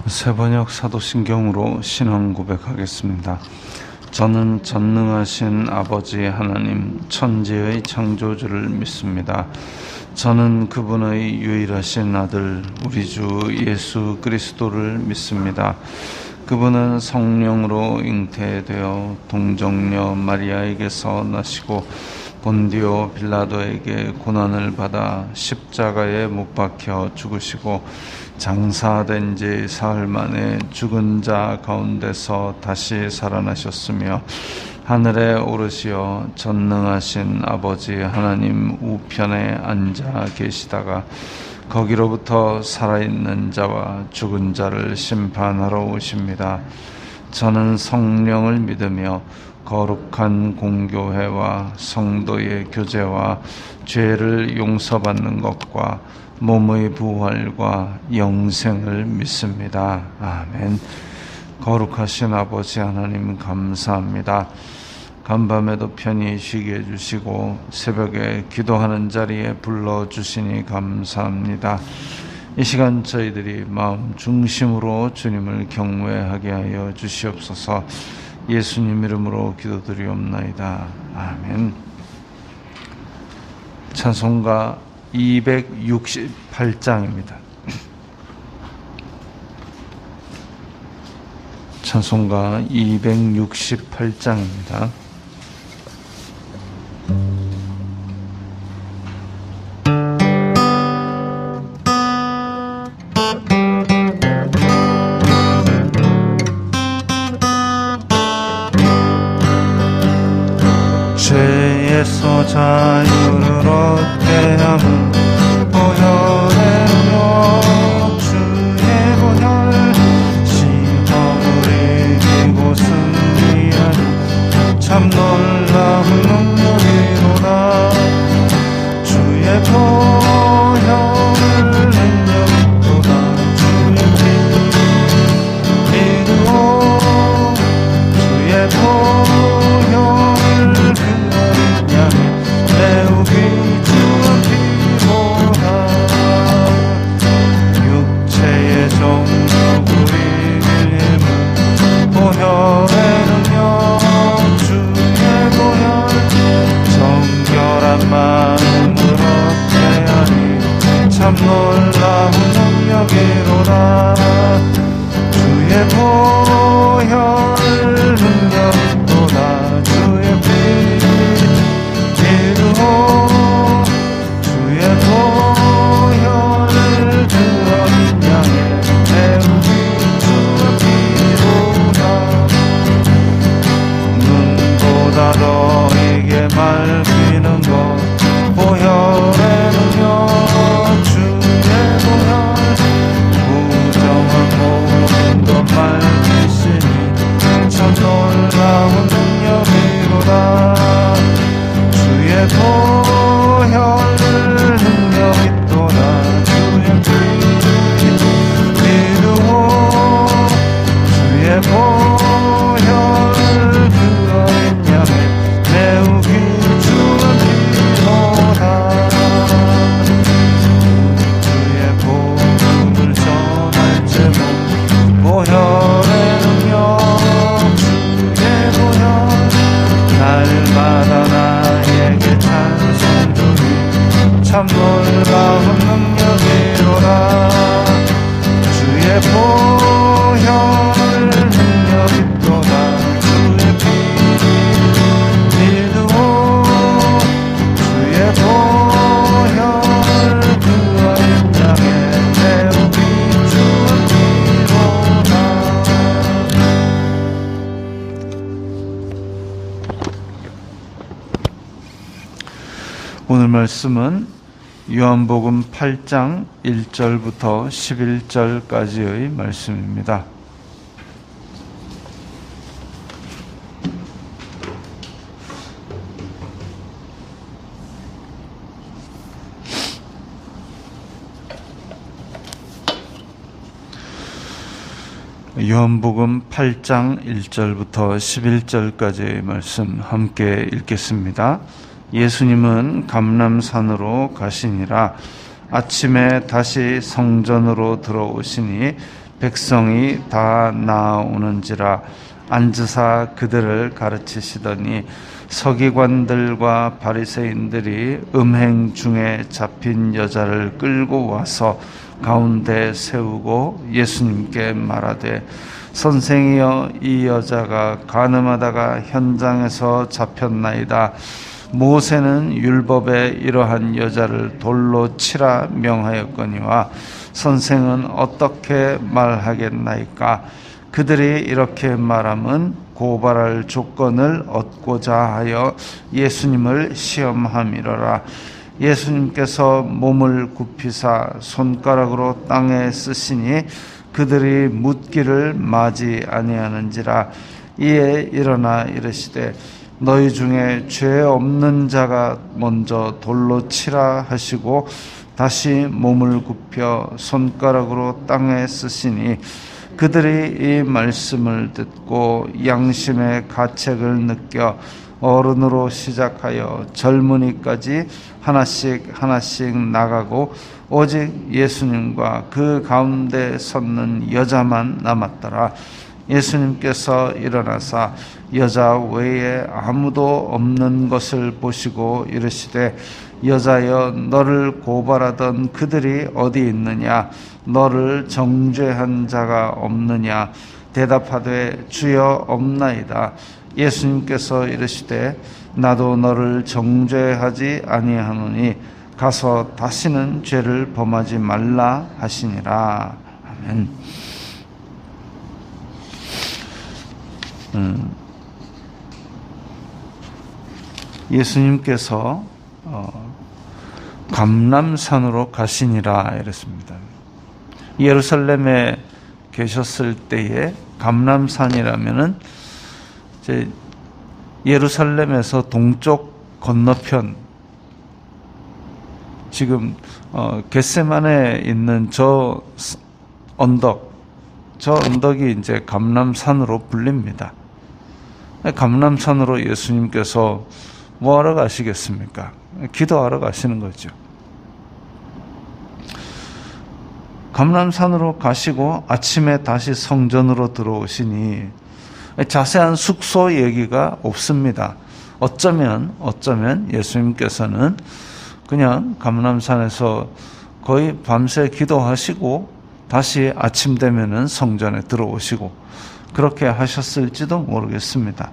세번역 사도신경으로 신앙 고백하겠습니다. 저는 전능하신 아버지 하나님 천지의 창조주를 믿습니다. 저는 그분의 유일하신 아들 우리 주 예수 그리스도를 믿습니다. 그분은 성령으로 잉태되어 동정녀 마리아에게서 나시고 본디오 빌라도에게 고난을 받아 십자가에 못 박혀 죽으시고 장사된 지 사흘 만에 죽은 자 가운데서 다시 살아나셨으며 하늘에 오르시어 전능하신 아버지 하나님 우편에 앉아 계시다가 거기로부터 살아있는 자와 죽은 자를 심판하러 오십니다. 저는 성령을 믿으며 거룩한 공교회와 성도의 교제와 죄를 용서받는 것과 몸의 부활과 영생을 믿습니다. 아멘. 거룩하신 아버지 하나님 감사합니다. 간밤에도 편히 쉬게 해주시고 새벽에 기도하는 자리에 불러주시니 감사합니다. 이 시간 저희들이 마음 중심으로 주님을 경외하게 하여 주시옵소서. 예수님 이름으로 기도드리옵나이다. 아멘. 찬송가 268장입니다. 찬송가 268장입니다. 죄에서 자유를 얻게 함은 보혈의 능력 주의 보혈 시험을 이기고 승리하는 참 놀라운 능력이로다. 주의 보혈을 능력도다. 주의 피 믿고 주의 보혈 매우 귀중한 피보다 육체의 정욕을 이길 힘은 보혈의 능력 주의 보혈 정결한 마음을 얻게 하니 참 놀라운 능력이로다. 주의 보혈 능력도다. 주의 피 주의 보혈을 그 어린 양의 매우 귀중한 피보다 눈보다 더 이게 맑히는 것 보혈의 능력 주의 보혈 부정한 모든 것 맑히시니 참 놀라운 능력이로다. 주의 보혈을 능력 있도다. 주의 피 믿으오 주의 보혈을 그 어린 양의 매우 귀중한 피보다 주의 복음을 전할 제목 보혈의 능력 주의 보혈 날마다 나에게 찬송 주니 참 놀라운 능력이로다. 주의 보혈 능력 있도다. 주의 피 믿으오 주의 보혈 그 어린 양의 매우 귀중한 피로다. 오늘 말씀은 요한복음 8장 1절부터 11절까지의 말씀입니다. 요한복음 8장 1절부터 11절까지의 말씀 함께 읽겠습니다. 예수님은 감람산으로 가시니라. 아침에 다시 성전으로 들어오시니 백성이 다 나오는지라 앉으사 그들을 가르치시더니 서기관들과 바리새인들이 음행 중에 잡힌 여자를 끌고 와서 가운데 세우고 예수님께 말하되 선생이여 이 여자가 간음하다가 현장에서 잡혔나이다. 모세는 율법에 이러한 여자를 돌로 치라 명하였거니와 선생은 어떻게 말하겠나이까? 그들이 이렇게 말함은 고발할 조건을 얻고자 하여 예수님을 시험함이로라. 예수님께서 몸을 굽히사 손가락으로 땅에 쓰시니 그들이 묻기를 마지 아니하는지라. 이에 일어나 이르시되 너희 중에 죄 없는 자가 먼저 돌로 치라 하시고 다시 몸을 굽혀 손가락으로 땅에 쓰시니 그들이 이 말씀을 듣고 양심의 가책을 느껴 어른으로 시작하여 젊은이까지 하나씩 나가고 오직 예수님과 그 가운데 섰는 여자만 남았더라. 예수님께서 일어나사 여자 외에 아무도 없는 것을 보시고 이르시되 여자여 너를 고발하던 그들이 어디 있느냐? 너를 정죄한 자가 없느냐? 대답하되 주여 없나이다. 예수님께서 이르시되 나도 너를 정죄하지 아니하노니 가서 다시는 죄를 범하지 말라 하시니라. 아멘. 예수님께서 감람산으로 가시니라 이랬습니다. 예루살렘에 계셨을 때에 감람산이라면은 이제 예루살렘에서 동쪽 건너편, 지금 겟세마네에 있는 저 언덕이 이제 감람산으로 불립니다. 감람산으로 예수님께서 뭐 하러 가시겠습니까? 기도하러 가시는 거죠. 감람산으로 가시고 아침에 다시 성전으로 들어오시니 자세한 숙소 얘기가 없습니다. 어쩌면 예수님께서는 그냥 감람산에서 거의 밤새 기도하시고 다시 아침 되면은 성전에 들어오시고 그렇게 하셨을지도 모르겠습니다.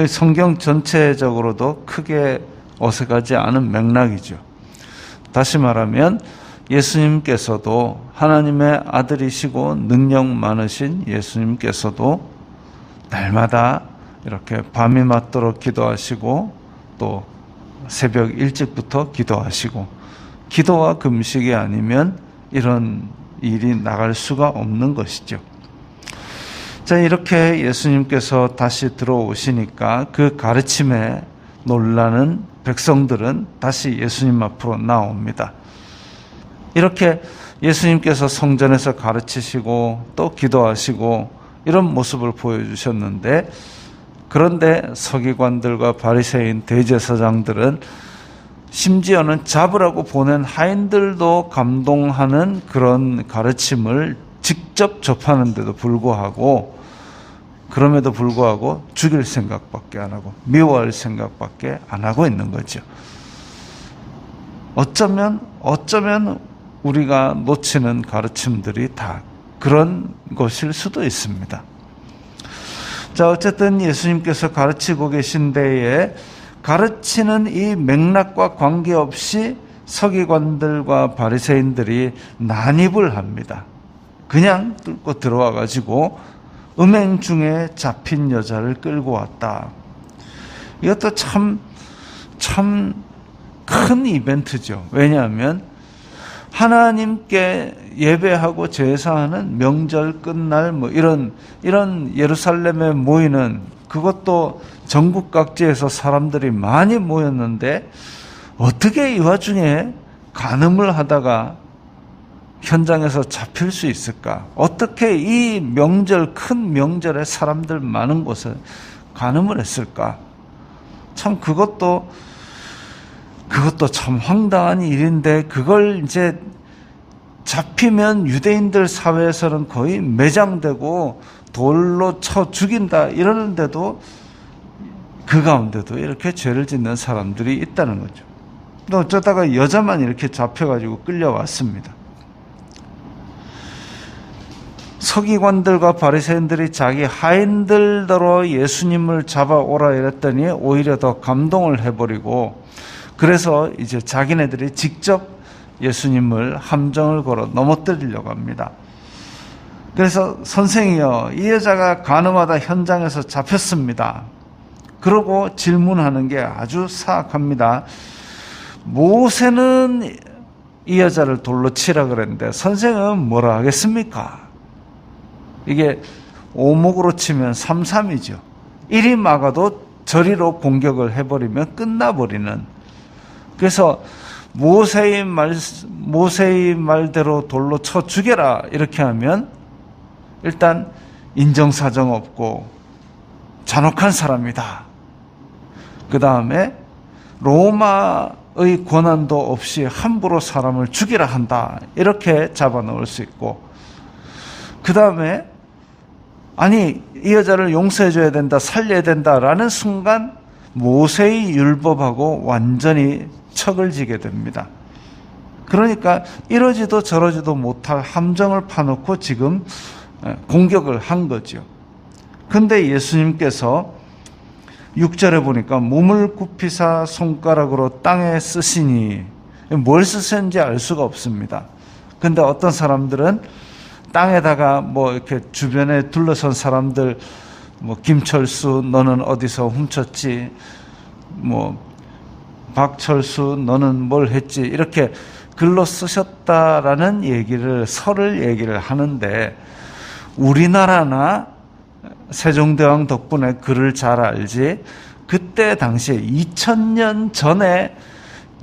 성경 전체적으로도 크게 어색하지 않은 맥락이죠. 다시 말하면 예수님께서도 하나님의 아들이시고 능력 많으신 예수님께서도 날마다 이렇게 밤이 맞도록 기도하시고 또 새벽 일찍부터 기도하시고 기도와 금식이 아니면 이런 일이 나갈 수가 없는 것이죠. 자, 이렇게 예수님께서 다시 들어오시니까 그 가르침에 놀라는 백성들은 다시 예수님 앞으로 나옵니다. 이렇게 예수님께서 성전에서 가르치시고 또 기도하시고 이런 모습을 보여주셨는데, 그런데 서기관들과 바리새인 대제사장들은 심지어는 잡으라고 보낸 하인들도 감동하는 그런 가르침을 직접 접하는데도 불구하고, 그럼에도 불구하고 죽일 생각밖에 안 하고 미워할 생각밖에 안 하고 있는 거죠. 어쩌면 우리가 놓치는 가르침들이 다 그런 것일 수도 있습니다. 자, 어쨌든 예수님께서 가르치고 계신 데에 가르치는 이 맥락과 관계없이 서기관들과 바리새인들이 난입을 합니다. 그냥 뚫고 들어와 가지고 음행 중에 잡힌 여자를 끌고 왔다. 이것도 참 큰 이벤트죠. 왜냐하면 하나님께 예배하고 제사하는 명절 끝날 이런 예루살렘에 모이는, 그것도 전국 각지에서 사람들이 많이 모였는데 어떻게 이 와중에 간음을 하다가 현장에서 잡힐 수 있을까? 어떻게 이 명절, 큰 명절에 사람들 많은 곳에 간음을 했을까? 참 그것도 참 황당한 일인데, 그걸 이제 잡히면 유대인들 사회에서는 거의 매장되고 돌로 쳐 죽인다 이러는데도 그 가운데도 이렇게 죄를 짓는 사람들이 있다는 거죠. 근데 어쩌다가 여자만 이렇게 잡혀가지고 끌려왔습니다. 서기관들과 바리새인들이 자기 하인들더러 예수님을 잡아오라 이랬더니 오히려 더 감동을 해버리고, 그래서 이제 자기네들이 직접 예수님을 함정을 걸어 넘어뜨리려고 합니다. 그래서 선생이요, 이 여자가 간음하다 현장에서 잡혔습니다. 그러고 질문하는 게 아주 사악합니다. 모세는 이 여자를 돌로 치라 그랬는데 선생은 뭐라 하겠습니까? 이게 오목으로 치면 삼삼이죠. 이리 막아도 저리로 공격을 해버리면 끝나버리는. 그래서 모세의 말대로 돌로 쳐 죽여라 이렇게 하면 일단 인정사정 없고 잔혹한 사람이다. 그 다음에 로마의 권한도 없이 함부로 사람을 죽이라 한다. 이렇게 잡아넣을 수 있고, 그 다음에 아니 이 여자를 용서해줘야 된다, 살려야 된다라는 순간 모세의 율법하고 완전히 척을 지게 됩니다. 그러니까 이러지도 저러지도 못할 함정을 파놓고 지금 공격을 한 거죠. 근데 예수님께서 6절에 보니까 몸을 굽히사 손가락으로 땅에 쓰시니, 뭘 쓰셨는지 알 수가 없습니다. 근데 어떤 사람들은 땅에다가 뭐 이렇게 주변에 둘러선 사람들, 뭐 김철수 너는 어디서 훔쳤지, 뭐 박철수 너는 뭘 했지, 이렇게 글로 쓰셨다라는 설을 얘기를 하는데, 우리나라나 세종대왕 덕분에 글을 잘 알지, 그때 당시에 2000년 전에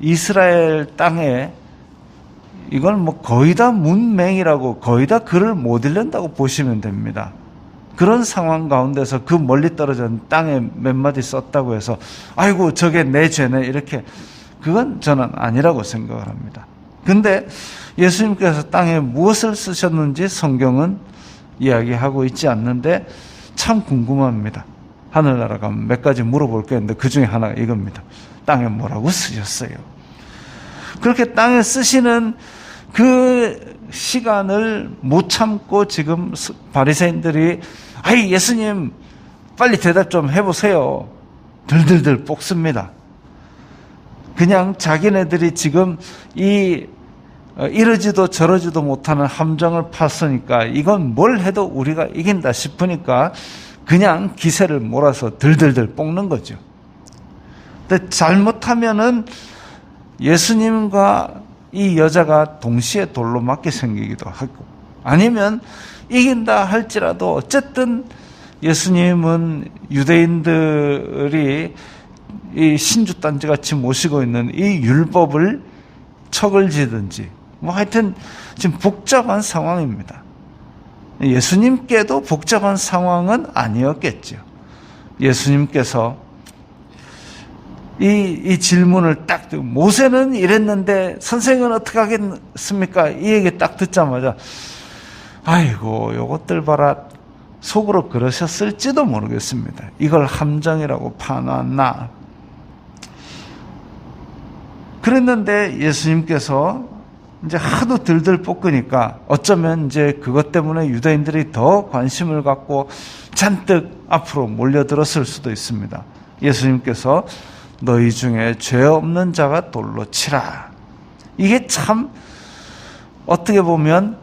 이스라엘 땅에 이건 뭐 거의 다 문맹이라고, 거의 다 글을 못 읽는다고 보시면 됩니다. 그런 상황 가운데서 그 멀리 떨어진 땅에 몇 마디 썼다고 해서 아이고 저게 내 죄네 이렇게, 그건 저는 아니라고 생각을 합니다. 근데 예수님께서 땅에 무엇을 쓰셨는지 성경은 이야기하고 있지 않는데 참 궁금합니다. 하늘나라 가면 몇 가지 물어볼 게 있는데 그 중에 하나가 이겁니다. 땅에 뭐라고 쓰셨어요? 그렇게 땅에 쓰시는 그 시간을 못 참고 지금 바리새인들이 아이 예수님 빨리 대답 좀 해보세요. 들들들 볶습니다. 그냥 자기네들이 지금 이러지도 저러지도 못하는 함정을 팠으니까 이건 뭘 해도 우리가 이긴다 싶으니까 그냥 기세를 몰아서 들들들 볶는 거죠. 근데 잘못하면은 예수님과 이 여자가 동시에 돌로 맞게 생기기도 하고, 아니면 이긴다 할지라도 어쨌든 예수님은 유대인들이 이 신주단지 같이 모시고 있는 이 율법을 척을 지든지 뭐 하여튼 지금 복잡한 상황입니다. 예수님께도 복잡한 상황은 아니었겠죠. 예수님께서 이 질문을 딱 듣고, 모세는 이랬는데 선생은 어떻게 하겠습니까? 이 얘기 딱 듣자마자 아이고 요것들 봐라, 속으로 그러셨을지도 모르겠습니다. 이걸 함정이라고 파놨나. 그랬는데 예수님께서 이제 하도 들들 볶으니까 어쩌면 이제 그것 때문에 유대인들이 더 관심을 갖고 잔뜩 앞으로 몰려들었을 수도 있습니다. 예수님께서 너희 중에 죄 없는 자가 돌로 치라. 이게 참 어떻게 보면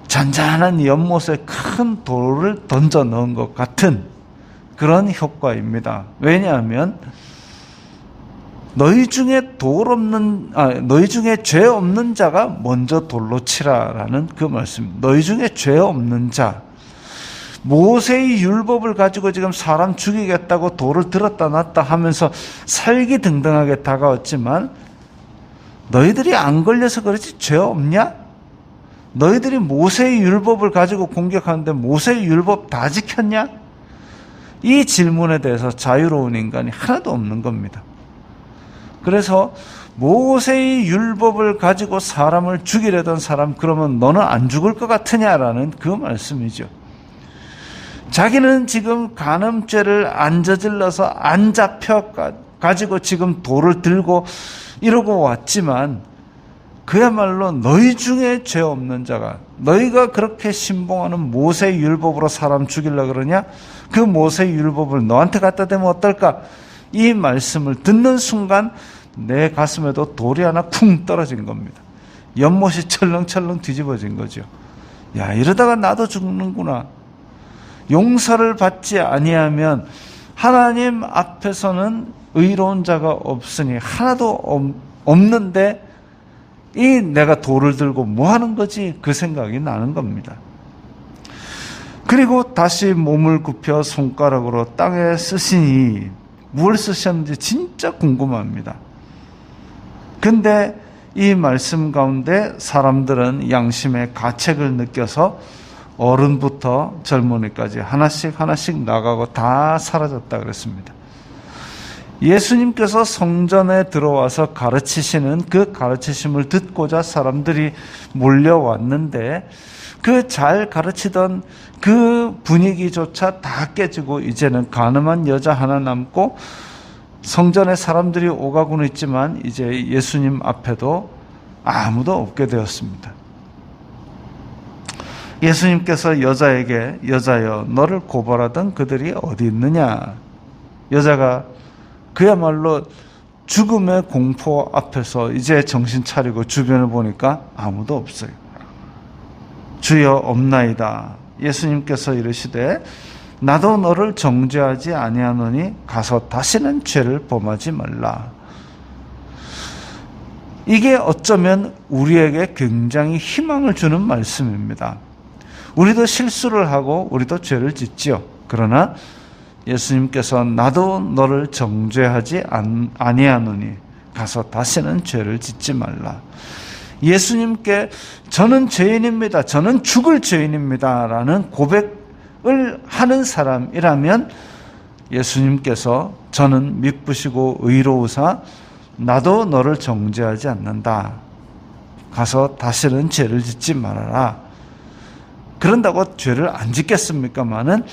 잔잔한 연못에 큰 돌을 던져 넣은 것 같은 그런 효과입니다. 왜냐하면 너희 중에 너희 중에 죄 없는 자가 먼저 돌로 치라라는 그 말씀. 너희 중에 죄 없는 자. 모세의 율법을 가지고 지금 사람 죽이겠다고 돌을 들었다 놨다 하면서 살기등등하게 다가왔지만 너희들이 안 걸려서 그렇지 죄 없냐? 너희들이 모세의 율법을 가지고 공격하는데 모세의 율법 다 지켰냐? 이 질문에 대해서 자유로운 인간이 하나도 없는 겁니다. 그래서 모세의 율법을 가지고 사람을 죽이려던 사람, 그러면 너는 안 죽을 것 같으냐라는 그 말씀이죠. 자기는 지금 간음죄를 안 저질러서 안 잡혀 가지고 지금 돌을 들고 이러고 왔지만, 그야말로 너희 중에 죄 없는 자가, 너희가 그렇게 신봉하는 모세의 율법으로 사람 죽이려고 그러냐? 그 모세의 율법을 너한테 갖다 대면 어떨까? 이 말씀을 듣는 순간 내 가슴에도 돌이 하나 쿵 떨어진 겁니다. 연못이 철렁철렁 뒤집어진 거죠. 야, 이러다가 나도 죽는구나. 용서를 받지 아니하면 하나님 앞에서는 의로운 자가 없으니 하나도 없는데 이 내가 돌을 들고 뭐 하는 거지? 그 생각이 나는 겁니다. 그리고 다시 몸을 굽혀 손가락으로 땅에 쓰시니, 뭘 쓰셨는지 진짜 궁금합니다. 근데 이 말씀 가운데 사람들은 양심의 가책을 느껴서 어른부터 젊은이까지 하나씩 나가고 다 사라졌다 그랬습니다. 예수님께서 성전에 들어와서 가르치시는 그 가르치심을 듣고자 사람들이 몰려왔는데, 그 잘 가르치던 그 분위기조차 다 깨지고 이제는 가늠한 여자 하나 남고, 성전에 사람들이 오가고는 있지만 이제 예수님 앞에도 아무도 없게 되었습니다. 예수님께서 여자에게, 여자여, 너를 고발하던 그들이 어디 있느냐? 여자가 그야말로 죽음의 공포 앞에서 이제 정신 차리고 주변을 보니까 아무도 없어요. 주여, 없나이다. 예수님께서 이르시되 나도 너를 정죄하지 아니하노니 가서 다시는 죄를 범하지 말라. 이게 어쩌면 우리에게 굉장히 희망을 주는 말씀입니다. 우리도 실수를 하고 우리도 죄를 짓지요. 그러나 예수님께서 나도 너를 정죄하지 아니하노니 가서 다시는 죄를 짓지 말라. 예수님께 저는 죄인입니다. 저는 죽을 죄인입니다. 라는 고백을 하는 사람이라면 예수님께서 저는 미쁘시고 의로우사 나도 너를 정죄하지 않는다. 가서 다시는 죄를 짓지 말아라. 그런다고 죄를 안 짓겠습니까마는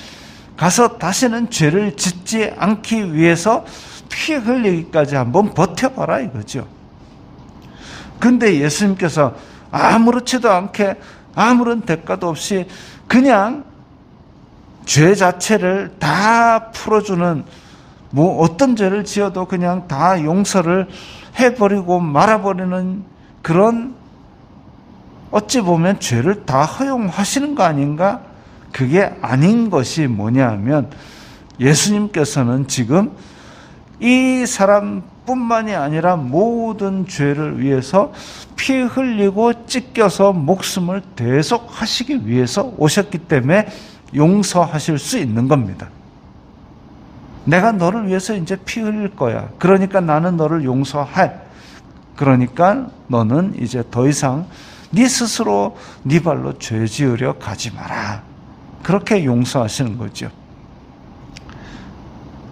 가서 다시는 죄를 짓지 않기 위해서 피 흘리기까지 한번 버텨봐라 이거죠. 근데 예수님께서 아무렇지도 않게 아무런 대가도 없이 그냥 죄 자체를 다 풀어주는, 뭐 어떤 죄를 지어도 그냥 다 용서를 해버리고 말아버리는 그런, 어찌 보면 죄를 다 허용하시는 거 아닌가? 그게 아닌 것이 뭐냐 하면 예수님께서는 지금 이 사람뿐만이 아니라 모든 죄를 위해서 피 흘리고 찢겨서 목숨을 대속하시기 위해서 오셨기 때문에 용서하실 수 있는 겁니다. 내가 너를 위해서 이제 피 흘릴 거야. 그러니까 나는 너를 용서해. 그러니까 너는 이제 더 이상 네 스스로 네 발로 죄 지으려 가지 마라. 그렇게 용서하시는 거죠.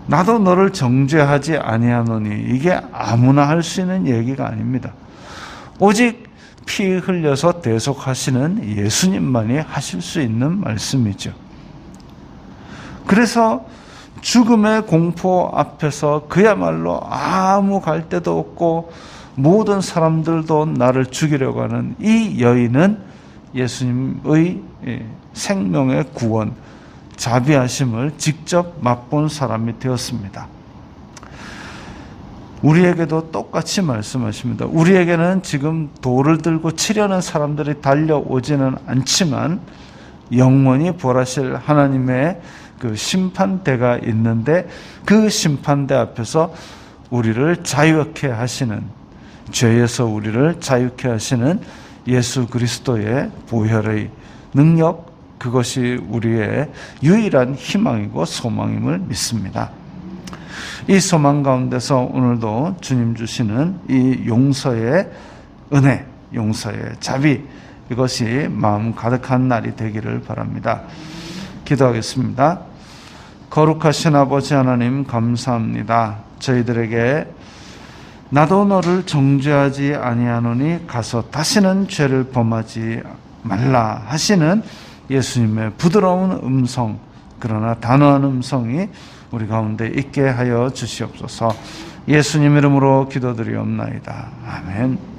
나도 너를 정죄하지 아니하노니, 이게 아무나 할 수 있는 얘기가 아닙니다. 오직 피 흘려서 대속하시는 예수님만이 하실 수 있는 말씀이죠. 그래서 죽음의 공포 앞에서 그야말로 아무 갈 데도 없고 모든 사람들도 나를 죽이려고 하는 이 여인은 예수님의 생명의 구원, 자비하심을 직접 맛본 사람이 되었습니다. 우리에게도 똑같이 말씀하십니다. 우리에게는 지금 돌을 들고 치려는 사람들이 달려오지는 않지만 영원히 벌하실 하나님의 그 심판대가 있는데, 그 심판대 앞에서 우리를 자유케 하시는, 죄에서 우리를 자유케 하시는 예수 그리스도의 보혈의 능력, 그것이 우리의 유일한 희망이고 소망임을 믿습니다. 이 소망 가운데서 오늘도 주님 주시는 이 용서의 은혜, 용서의 자비, 이것이 마음 가득한 날이 되기를 바랍니다. 기도하겠습니다. 거룩하신 아버지 하나님, 감사합니다. 저희들에게 나도 너를 정죄하지 아니하노니 가서 다시는 죄를 범하지 말라 하시는 예수님의 부드러운 음성, 그러나 단호한 음성이 우리 가운데 있게 하여 주시옵소서. 예수님 이름으로 기도드리옵나이다. 아멘.